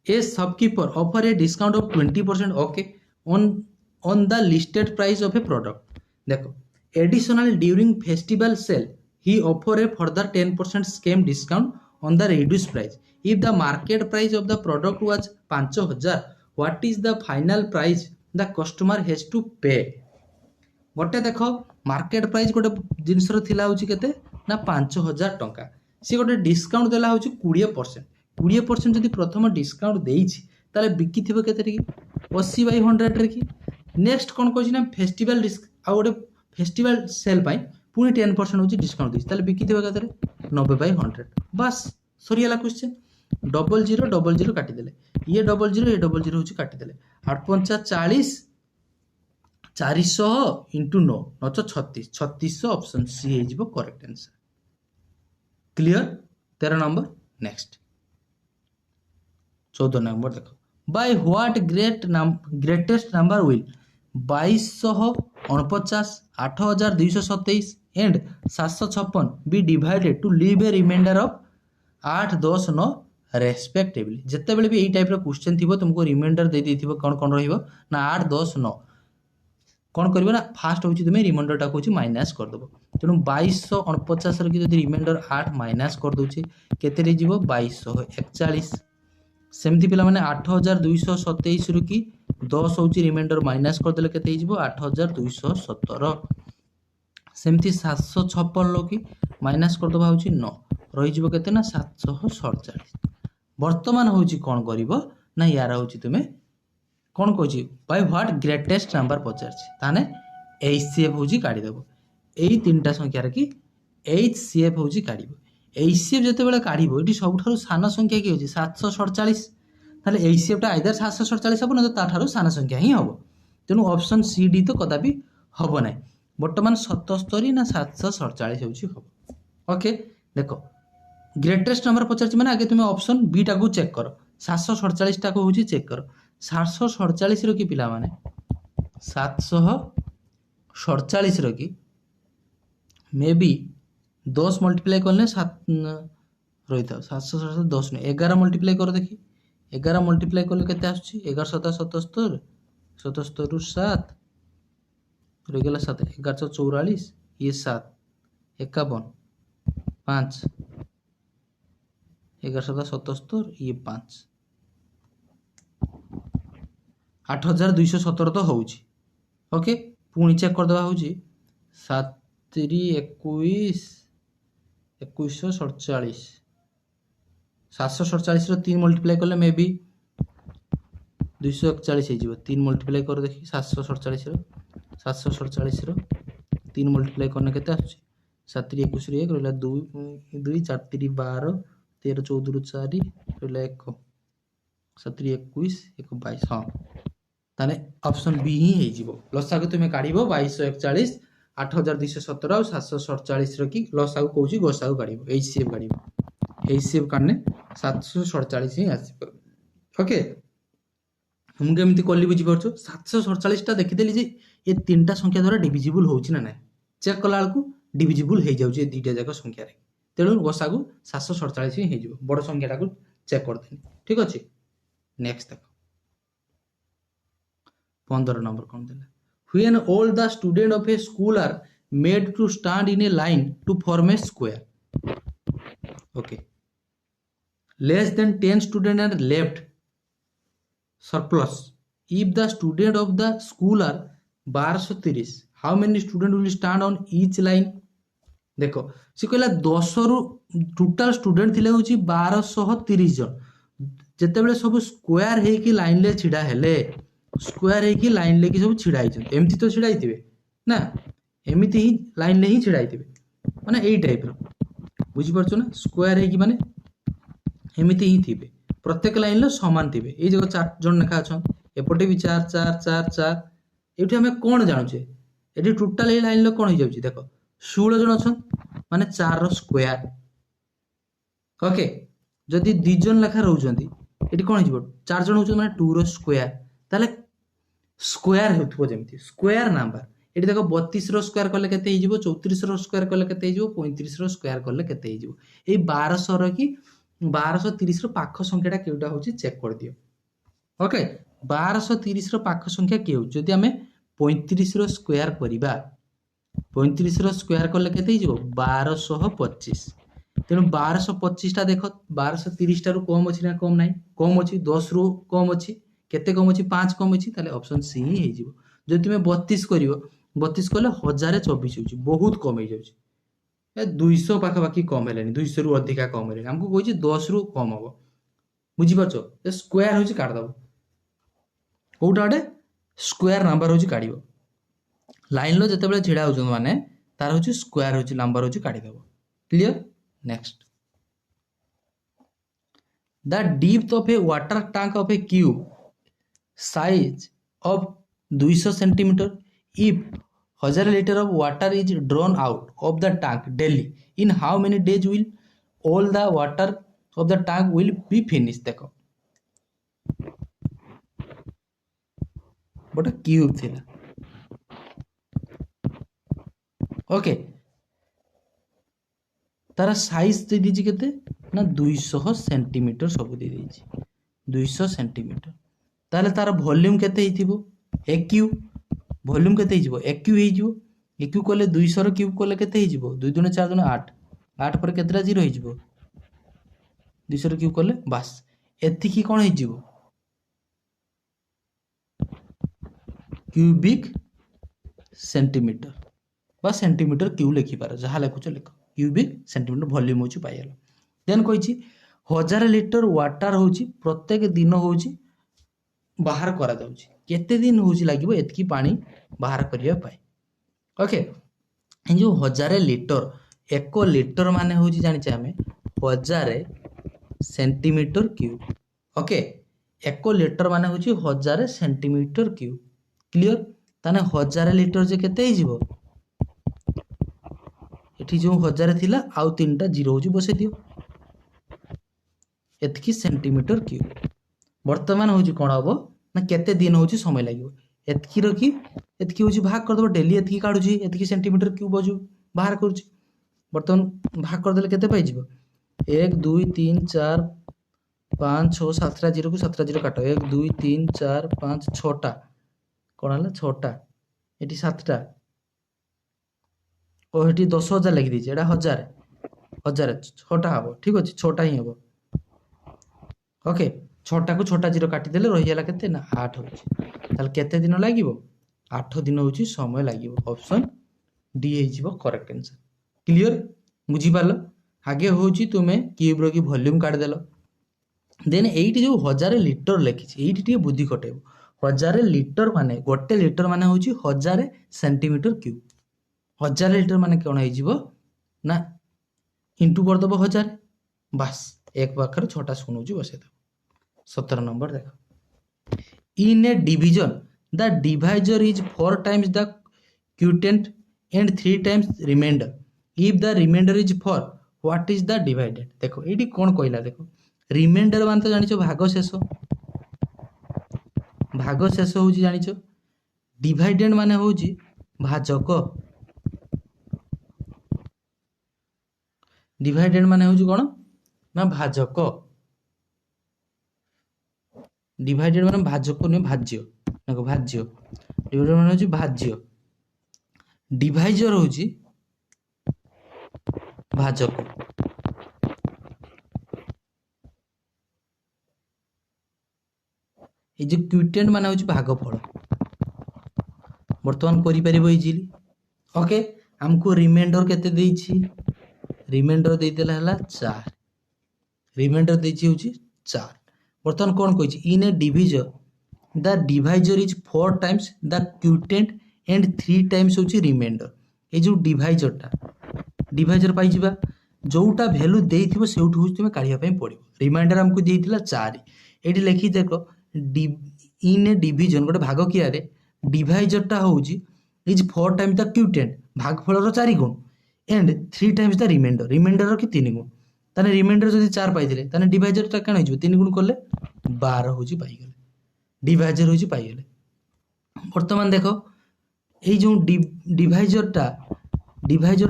a shopkeeper offer a discount of 20% okay on the listed price of a product देखो additional during festival sale he offer a further 10% scheme discount on the reduced price if the market price of the product was 5,000 what is the final price the customer has to pay गोटे देखो market price गोटे जिनस थिला होची केते ना 5,000 टंका सी गोटे discount देला होची 20% 20% जदि प्रथम डिस्काउंट देइछि ताले बिकी थिबो केते रे 80/100 रे की नेक्स्ट कोन कहछि ना फेस्टिवल आ गोटे फेस्टिवल सेल पाई पुनी 10% होची डिस्काउंट देइछि ताले बिकी थिबो केते रे 90/100 बस सरियाला क्वेश्चन 0000 काटी देले ये 00 होची काटी देले 8 40 400 इंटू 9 36 ऑप्शन सी हे जीवो correct answer clear 13 number next 14 number देखो by what greatest number will 2249 8227 and 756 be divided to leave a remainder of 8 10 9 respectively जेते बेले भी एई टाइप रो क्वेश्चन थिबो तुमको रिमाइंडर दे देथिबो कोन रहिबो ना 8 10 9 कौन कर ना फास्ट हूँ तुम्हें रिमाइंडर टाक हूँ माइनास करदेव तेणु 2249 की जब रिमाइंडर 8 माइनास कर दूचे केते 2241 सेमती पिला माने 8227 रु कि 10 होची रिमाइंडर माइनस कर देले केते हिजबो 8217। सेमती 756 लो कि माइनस कर दबा होची 9 रहि जिवो केते ना 747। वर्तमान होची कोन करिवो ना यार होची तुमे कोन कहछि बाय व्हाट ग्रेटेस्ट नंबर पचारछि ताने एचसीएफ होची काढी देबो एई तीनटा संख्या रे कि एचसीएफ होची काढिबो एचसीएफ जते बेले काढिबो एटी सबठारु सान संख्या कि होची 747 ताले एचसीएफ टा आइदर 747 हबो न ता ठारु सान संख्या ही हबो तेनु ऑप्शन सी डी तो कदापि हबो नै वर्तमान 77 ना 747 होची हबो। ओके देखो ग्रेटेस्ट नंबर पचारछि माने आगे तुमे ऑप्शन बी टा को चेक करो 747 टा को होची चेक करो 747 रो कि पिला माने 747 रो कि मे बी 10 मल्टीप्लाई करले 7 रही था 747 10 ने 11 मल्टीप्लाई करो देखी 11 मल्टीप्लाई करले केते आछी 11 7 77 77 रु 7 रही गला 7 1144 ये 7 51 5 11 7 77 ये 5 8217 तो होउची। ओके पुणी चेक कर दवा होउची 7 3 21 2147 747 रो 3 मल्टीप्लाई करले मे बी 241 हे जीवो 3 मल्टीप्लाई कर देखि 747 रो 3 मल्टीप्लाई करने केते आछी 7 3 21 रे 1 रहला 2 2 4 3 12 13 14 रु 4 रहला 1 7 3 21 1 22 हां ताने ऑप्शन बी ही हे जीवो लसा को तुमे काढिबो 2241 8217 और 747 रो कि लसा को कहूची गोसा को काढिबो एचसीएफ काढिबो एचसीएफ काढने 747 ही आसी। ओके हम केमती कल्ली बुझी परछो 747 टा देखि देली जे ये तीनटा संख्या द्वारा डिविजिबल होउची ना नै चेक कला को डिविजिबल हे जाउची ए दुईटा जाक संख्या रे तेणु गोसा को 747 ही हे जीवो बड़ संख्या टा को चेक कर देनी ठीक अछि। नेक्स्ट देखो 15 नंबर कोन देला when all the students of a school are made to stand in a line to form a square okay less than 10 students are left surplus if the student of the school are 1230 how many students will stand on each line देखो से कहला 10 रु total student थिले होची 1230 जन जते बेले सब स्क्वायर हे कि लाइन ले छिडा हेले स्क्वायर है कि लाइन लेके सब छिड़ा एमती तो छिड़ा ना एमती ही लाइन ले ही छिड़ा माने एई टाइप रो बुझी परछो ना स्क्वायर है कि माने एमती ही थिबे प्रत्येक लाइन लो समान थिबे ए जगह 4 जन लेखा अछन एपटे भी 4 4 4 4 एठी हमें कोन जानछे एठी टोटल ए लाइन लो कोन हो जाउची देखो 16 जन अछन माने 4 रो स्क्वायर ओके जदी 2 जन लेखा रहउचंती एठी कोन हिजबो 4 जन होउचन माने 2 रो स्क्वायर ताले स्क्वायर होथबो जेमती स्क्वायर नंबर एठी देखो 32 रो स्क्वायर करले केते हिजबो 34 रो स्क्वायर करले केते हिजबो 35 रो स्क्वायर करले केते हिजबो ए 1200 रो कि 1230 रो पाख संख्याटा केउटा होची चेक कर दियो। ओके 1230 रो पाख संख्या केउ जदी हमें 35 रो स्क्वायर करिबा 35 रो स्क्वायर करले केते हिजबो 1225 तेनु 1225 टा देखो 1230 टा रो कम अछि ना कम नाही कम अछि 10 रो कम अछि केते कम अछि 5 कम अछि ताले ऑप्शन सी ही हे जिवो जदि तुमे 32 करिवो 32 कले 1024 होछि बहुत कम हे जाउछि ए 200 पाखा बाकी कम हेलेनी 200 रु अधिका कम हेलेनी हमको कहछि 10 रु कम हबो बुझि परछो ए स्क्वायर होछि काट दबो कोउटाडे स्क्वायर नंबर होछि काढिबो लाइन लो जते बेले छिडा होछन माने तार होछि स्क्वायर होछि नंबर होछि काढि दबो clear. Next the depth of a water tank of a cube size of 200 centimeter if 1000 liter of water is drawn out of the tank daily in how many days will all the water of the tank will be finished देखो but cube थिला okay तारा size दे दीजी केते ना 200 centimetre सब दे दीजी 200 centimetre ताले तार volume केते हिथिबो एक्यू वॉल्यूम केते हिजिबो एक्यू हिजिबो एक्यू कोले 200 रो क्यूब कोले केते हिजिबो 2 दुने 4 दुने 8 8 पर केतरा जीरो हिजिबो 200 रो क्यूब कोले बस एतिकी कौन हो क्यूबिक सेंटीमीटर बा सेंटीमीटर क्यू लिखिपार जहाँ लिखुच लिख क्यूबिक सेंटीमीटर वॉल्यूम होची पाइल देन कही 1000 लिटर वाटर होची प्रत्येक दिन होची बाहर करा जाउची केते दिन होची लागिवो एतकी पानी बाहर करिया पाई ओके जो 1000 लिटर 1 लिटर माने होची जानिचे हमें 1000 सेंटीमीटर क्यूब ओके 1 लिटर माने होची 1000 सेंटीमीटर क्यूब क्लियर ताने 1000 लिटर जे केते ही जीवो एठी जो 1000 थिला आउ 3टा जीरो होची बसे दियो एतकी सेंटीमीटर क्यूब वर्तमान होची कोन हबो ना केते दिन होची समय लागिवो एतकी रो की एतकी होची भाग कर दबो डेली एतकी काढुची एतकी सेंटीमीटर क्यूब होजु बाहर करूची वर्तमान भाग कर देले केते पाई जीवो 1 2 3 4 5 6 7टा जीरो को 7टा जीरो काटो 1 2 3 4 5 6टा कोन हला 6टा एटी 7टा ओ एटी 10000 लिखि दिजे एटा 1000 1000 6टा हबो ठीक अछि 6टा ही हबो ओके 6टा को 6टा जीरो काटी देले रहि गेला केते ना 8 होछि ताल केते दिन लागिवो 8 दिन होछि समय लागिवो ऑप्शन डी हे जिवो करेक्ट आंसर क्लियर बुझी पालो आगे होछि तुमे क्यूब रो की वॉल्यूम काट देलो देन एइटी जो 1000 लिटर लिखिछि एइटी टिके बुद्धि खटेबो 1000 लिटर माने गोटे लिटर माने होछि 1000 सेंटीमीटर क्यूब 1000 लिटर माने कोन हे जिवो ना इंटू कर दबो 1000 बस एक पाखर 6टा सुनुची बसे दो 17 नंबर देखो in a division the divisor is 4 times the quotient and 3 times remainder if the remainder is 4 what is the divided देखो एडी कोन कहला देखो रिमाइंडर मान तो जानिछो भाग शेष होउची जानिछो डिवाइडेड माने होउची भाजक डिवाइडेड माने होउची कोन ना भाजक डिवाइडेड माने भाजक ने भाज्य देखो भाज्य डिवाइडेड माने होउची भाज्य डिवाइजर होउची भाजक ए जो क्यूटेंट माने होउची भागफल वर्तमान करि परिबो इजीली ओके हमको रिमाइंडर केते देइछि रिमाइंडर देइ देला हला 4 रिमाइंडर देइछि होउची 4 वर्तमान कोन कहिछि in a divisor the divisor is 4 times the quotient and 3 times होउची रिमाइंडर ए जो डिवाइजर पाइ जिबा जोटा वैल्यू देइथिबो सेउठु होउची तुमे काढिया पई पड़िबो रिमाइंडर हमको देइथिला 4 एठी लिखि देखो इन ए डिवीजन गोटे भाग किया रे डिवाइजर टा होउची इज 4 टाइम्स द क्यूटेंट भागफल रो 4 गुण एंड 3 टाइम्स द रिमाइंडर रो की 3 गुण ताने रिमाइंडर जदि 4 पाइथिले ताने डिवाइजर टा केन होइजो 3 गुण करले 12 होउची पाइ गेले डिवाइजर होउची पाइ गेले वर्तमान देखो ए जो डिवाइजर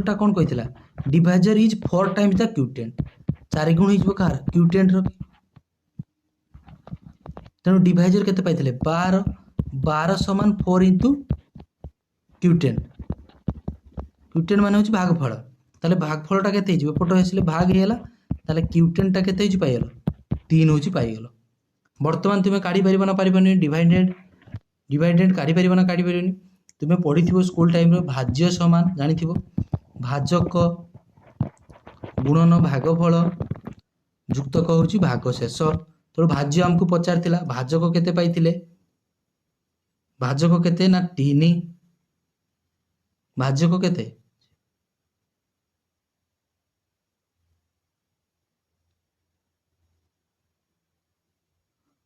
टा कोन कहितला डिवाइजर इज 4 टाइम्स द क्यूटेंट 4 गुण होइजो कार क्यूटेंट रो तेणु डिवाइजर केते पाइथिले 12 समान 4 इंटू क्यूटेंट माने होची भागफल ताले भागफल टा केते हिजो पटो हेसले भाग हेला ताले क्यूटेंट टा केते हिजो पाइलो 3 होची पाइगलो वर्तमान तुमे काढी परिबो ना परिबोनी डिवाइडेड काढी परिबो ना काढी परिबोनी तुमे पढिथिबो स्कूल टाइम रो भाज्य समान जानिथिबो भाजक गुणन भागफल जुक्तक होची भाग शेष तो भाज्य हमको पचारथिला भाजक केते पाइथिले भाजक केते ना 3 भाजक केते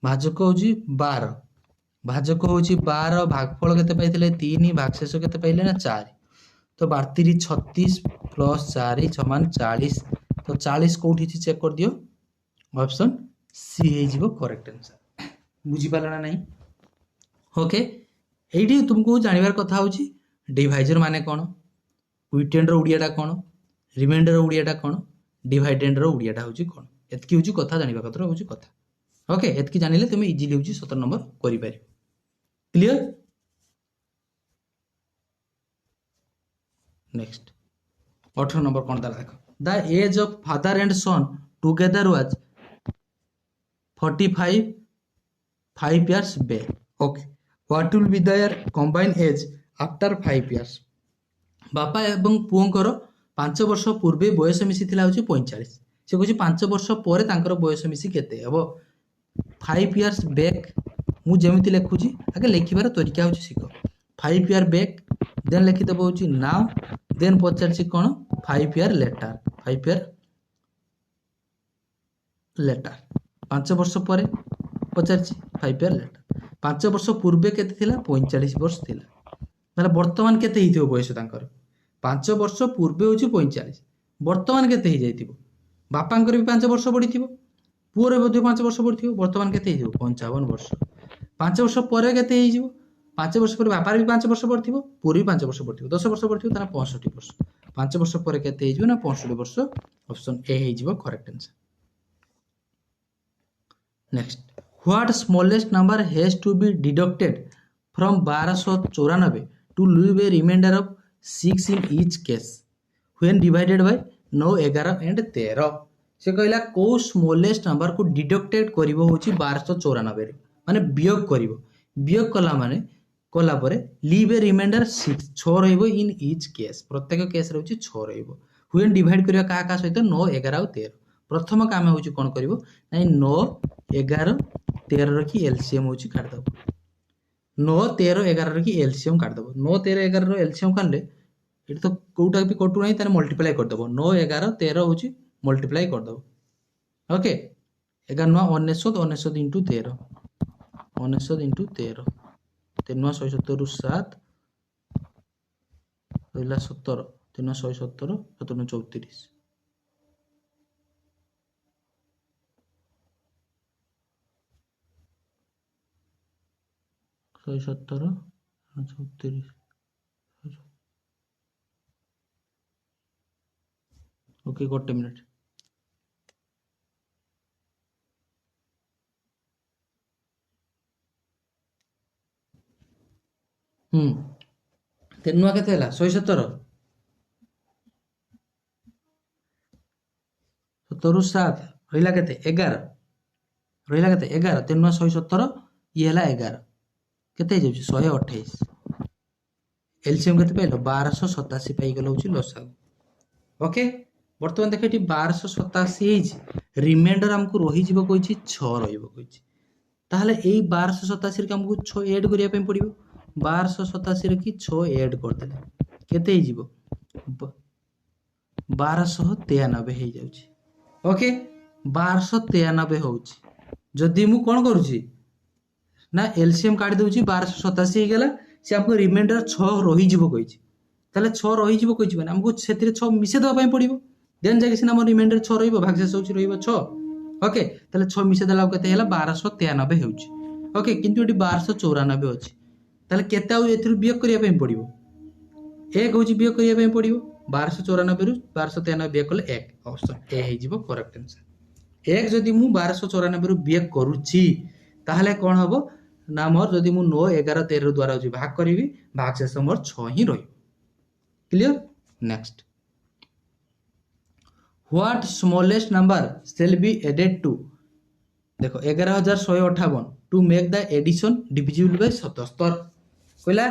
भाजक होची 12 भाजक होची 12 भागफल केते पाइथिले 3 भागशेष केते पाइले ना 4 तो 32 36 प्लस 4 समान 40 तो 40 कोठी चेक कर दियो ऑप्शन सी हे जीवो करेक्ट आंसर बुझी पाला ना नहीं ओके एठी तुमको जानिबार कथा होची डिवाइजर माने कोन क्यूटेंट रो उडियाटा कोन रिमाइंडर रो उडियाटा कोन डिवाइडेंड रो उडियाटा होची कोन एतकी होची कथा जानिबा कथा होची कथा ओके एतकी जानिले तुमे इजीली होची 17 नंबर करि पारि क्लियर नेक्स्ट 18 नंबर कोन दा देखो the age of father and son together was 45 5 years back. Okay, what will be their combined age after 5 years? ବାପା ଏବଂ ପୁଅଙ୍କର 5 ବର୍ଷ ପୂର୍ବେ ବୟସ ମିଶିଥିଲା ହେଉଛି 45। ସେ କହୁଛି 5 ବର୍ଷ ପରେ ତାଙ୍କର ବୟସ ମିଶି କେତେ ହେବ? 5 years back ମୁଁ ଯେମିତି ଲେଖୁଛି ଆଗେ ଲେଖିବାର ତରିକା ହେଉଛି ଶିଖ। 5 year back ଦେନ୍ ଲେଖିଦେବ ହେଉଛି now, ଦେନ୍ ପଚାରିଛି କ'ଣ 5 year later। 5 year later 5 ବର୍ଷ ପରେ ପଚାରିଛି 5 year later। 5 ବର୍ଷ ପୂର୍ବେ କେତେ ଥିଲା? 45 ବର୍ଷ ଥିଲା। ତାହେଲେ ବର୍ତ୍ତମାନ କେତେ ହେଇଥିବ ବୟସ ତାଙ୍କର? 5 ବର୍ଷ ପୂର୍ବେ ହେଉଛି 45, ବର୍ତ୍ତମାନ କେତେ ହେଇଯାଇଥିବ? ବାପାଙ୍କର ବି 5 ବର୍ଷ ବଢ଼ିଥିବ, ପୁଅର ମଧ୍ୟ 5 ବର୍ଷ ବଢ଼ିଥିବ, ବର୍ତ୍ତମାନ କେତେ ହେଇଯିବ? 55 ବର୍ଷ। 5 ବର୍ଷ ପରେ କେତେ ହେଇଯିବ? 5 ବର୍ଷ ପରେ ବାପାର ବି 5 ବର୍ଷ ବଢ଼ିଥିବ, ପୁଅର ବି 5 ବର୍ଷ ବଢ଼ିଥିବ, 10 ବର୍ଷ ବଢ଼ିଥିବ, ତାହେଲେ 65 ବର୍ଷ। 5 ବର୍ଷ ପରେ କେତେ ହେଇଯିବ? ନା 65 ବର୍ଷ। ଅପସନ୍ ଏ ହେଇଯିବ correct answer. Next, what smallest number has to be deducted from 1294 to leave a remainder of 6 in each case when divided by 9, 11 and 13। ସେ କହିଲା କୋଉ ସ୍ମଲେଷ୍ଟ ନମ୍ବରକୁ ଡିଡକ୍ଟେଡ୍ କରିବ ହେଉଛି 1294ରେ, ମାନେ ବିୟୋଗ କରିବ। ବିୟୋଗ କଲା ପରେ ଲିଭ୍ ଏ ରିମାଇଣ୍ଡର 6 ରହିବ ଇନ୍ ଇଚ୍ କେସ୍, ପ୍ରତ୍ୟେକ କେସ୍ରେ ହେଉଛି 6 ରହିବ। ହ୍ୱେନ୍ ଡିଭାଇଡ୍ କରିବା କାହା ସହିତ? 9, 11 ଆଉ 13। ପ୍ରଥମ କାମ ହେଉଛି କ'ଣ କରିବ? ନାଇଁ 9, 11, 13 ରଖି ଏଲସିଏମ୍ ହେଉଛି କାଢ଼ିଦେବ। 9, 13, 11 ରଖି ଏଲସିଏମ୍ କାଢ଼ିଦେବ। 9, 13, 11ର ଏଲସିଏମ୍ କାଢ଼ିଲେ ଏଠି ତ କୋଉଟା ବି କଟୁ ନାହିଁ, ତାହେଲେ ମଲ୍ଟିପ୍ଲାଏ କରିଦେବ। 9, 11, 13 ହେଉଛି ମଲ୍ଟିପ୍ଲାଏ କରିଦେବ। ଓକେ, 11 9 19, 19 ଇଣ୍ଟୁ 13, 19 ଇଣ୍ଟୁ 13, 3 9 177 7 ରହିଲା 17, 3 9 177, 7 9 34। Okay, 1 minute. तेन नुआ केते हला 117, 17 7 रहिला केते 11, रहिला केते 11, 3 नुआ 117, ये हला 11, केते जाउची 128। एलसीएम केते पाइलो? 1287 पाई गेलो होची लसागु। ओके, वर्तमान देख एटी 1287 ହେଇଛି, रिमाइंडर हमको रही जीवो कहिछि 6 रहिबो कहिछि। ताहले एई 1287 रे हमको 6 ऐड करिया पे पड़िबो। 1287 रे की 6 ऐड कर देले केते हे जीवो? 1293 हे जाउची। ओके, 1293 होउची। जदि मु कोन करूची ना एलसीएम काढी दउची, 1287 हे गेला, से हमको रिमाइंडर 6 रही जीवो कहिछि। ताहले 6 रही जीवो कहिछि माने हमको सेतिरे 6 मिसे दवा पय पड़िबो, देन जाके सिना हमर रिमाइंडर 6 रहिबो, भागशेष होउची रहिबो 6। ओके, ताहले 6 मिसे देला केते हेला? 1293 हेउची। ओके, किंतु एटी 1294 अछि। ताहले केते आउ एथिरु बियोग करिया पे पड़िबो? 1 होउची बियोग करिया पे पड़िबो। 1294 रु 1293 बियोग कले 1। ऑप्शन ए हे जीवो करेक्ट आंसर। 1 जदि मु 1294 रु बियोग करूची ताहले कोन हबो ना मोर जदि मु 9, 11, 13 रु द्वारा होची भाग करिवि, भागशेष मोर 6 ही रहिबो। Clear? Next, what smallest number shall be added to, देखो 11158 to make the addition divisible by 77। कहला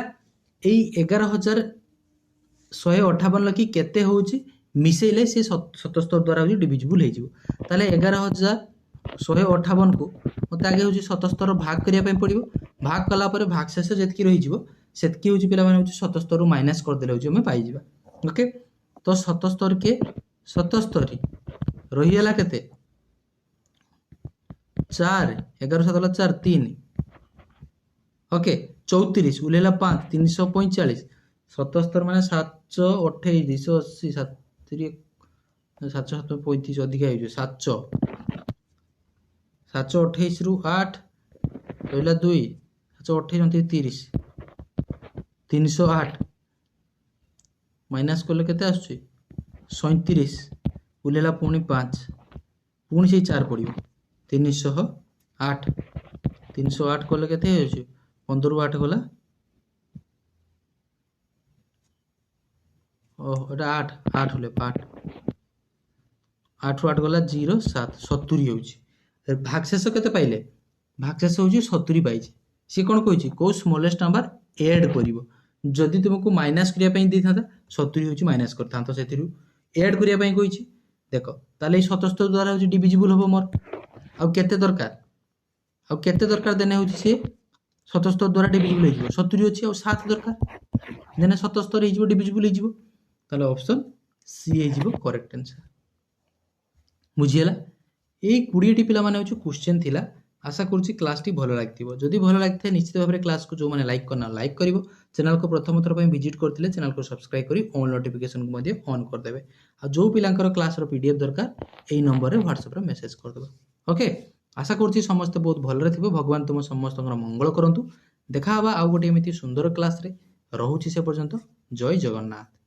एई 11158 लकी केते होउची मिसेइले से 77 द्वारा होची डिविजिबल हे जिवो। ताले 11158 को मते आगे होची 77 भाग करिया पे पड़िबो। भाग कला परे भागशेष जेतकी रहि जिवो सेतकी होची पिला माने होची 77 रु माइनस कर देले होची हमें पाई जिबा। ओके, तो 77 के 77 रही हला केते 4, 11 7 4 3। ओके, 34 उलेला 5, 345, 77 माने 728 280 735 अधिका हे 728 रु 8 रहिला 2, 728 30, 308 माइनस कले केते आछी 37 उलेला पुणी 5, पुणी से 4 पड़िबो 308, 308 कले केते होची 15 रु 8 गला, एटा 8 होले 8 8 रु 8 गला 0 7 70 होची। ଭାଗଶେଷ କେତେ ପାଇଲେ? ଭାଗଶେଷ ହେଉଛି 70 ପାଇଛି। ସିଏ କ'ଣ କହିଛି? କେଉଁ ସ୍ମଲେଷ୍ଟ ନମ୍ବର ଏଡ୍ କରିବ। ଯଦି ତୁମକୁ ମାଇନାସ୍ କରିବା ପାଇଁ ଦେଇଥାନ୍ତା 70 ହେଉଛି ମାଇନାସ୍ କରିଥାନ୍ତ ସେଥିରୁ। ଏଡ୍ କରିବା ପାଇଁ କହିଛି। ଦେଖ ତାହେଲେ ଏଇ 77 ଦ୍ୱାରା ହେଉଛି ଡିଭିଜିବୁଲ୍ ହେବ ମୋର। ଆଉ କେତେ ଦରକାର ଦେନେ ହେଉଛି ସିଏ 77 ଦ୍ୱାରା ଡିଭିଜିବୁଲ୍ ହେଇଯିବ। 70 ଅଛି ଆଉ 7 ଦରକାର, ଦେନେ 77 ହେଇଯିବ, ଡିଭିଜିବୁଲ୍ ହେଇଯିବ। ତାହେଲେ ଅପସନ୍ ସି ହେଇଯିବ କରେକ୍ଟ ଆନ୍ସର୍। ବୁଝିହେଲା? ଏଇ 20ଟି ପିଲାମାନେ ହେଉଛି କ୍ୱେଶ୍ଚନ୍ ଥିଲା। ଆଶା କରୁଛି କ୍ଲାସ୍ଟି ଭଲ ଲାଗିଥିବ। ଯଦି ଭଲ ଲାଗିଥାଏ ନିଶ୍ଚିତ ଭାବରେ କ୍ଲାସ୍କୁ ଯେଉଁମାନେ ଲାଇକ୍ କରିନା ଲାଇକ୍ କରିବ। ଚ୍ୟାନେଲ୍କୁ ପ୍ରଥମ ଥର ପାଇଁ ଭିଜିଟ୍ କରିଥିଲେ ଚ୍ୟାନେଲ୍କୁ ସବସ୍କ୍ରାଇବ୍ କରି ଅଲ୍ ନୋଟିଫିକେସନ୍କୁ ମଧ୍ୟ ଅନ୍ କରିଦେବେ। ଆଉ ଯେଉଁ ପିଲାଙ୍କର କ୍ଲାସ୍ର PDF ଦରକାର ଏଇ ନମ୍ବରରେ ହ୍ୱାଟ୍ସଆପ୍ରେ ମେସେଜ୍ କରିଦେବେ। ଓକେ, ଆଶା କରୁଛି ସମସ୍ତେ ବହୁତ ଭଲରେ ଥିବେ। ଭଗବାନ ତୁମ ସମସ୍ତଙ୍କର ମଙ୍ଗଳ କରନ୍ତୁ। ଦେଖା ହେବା ଆଉ ଗୋଟେ ଏମିତି ସୁନ୍ଦର କ୍ଲାସ୍ରେ। ରହୁଛି ସେ ପର୍ଯ୍ୟନ୍ତ। ଜୟ ଜଗନ୍ନାଥ।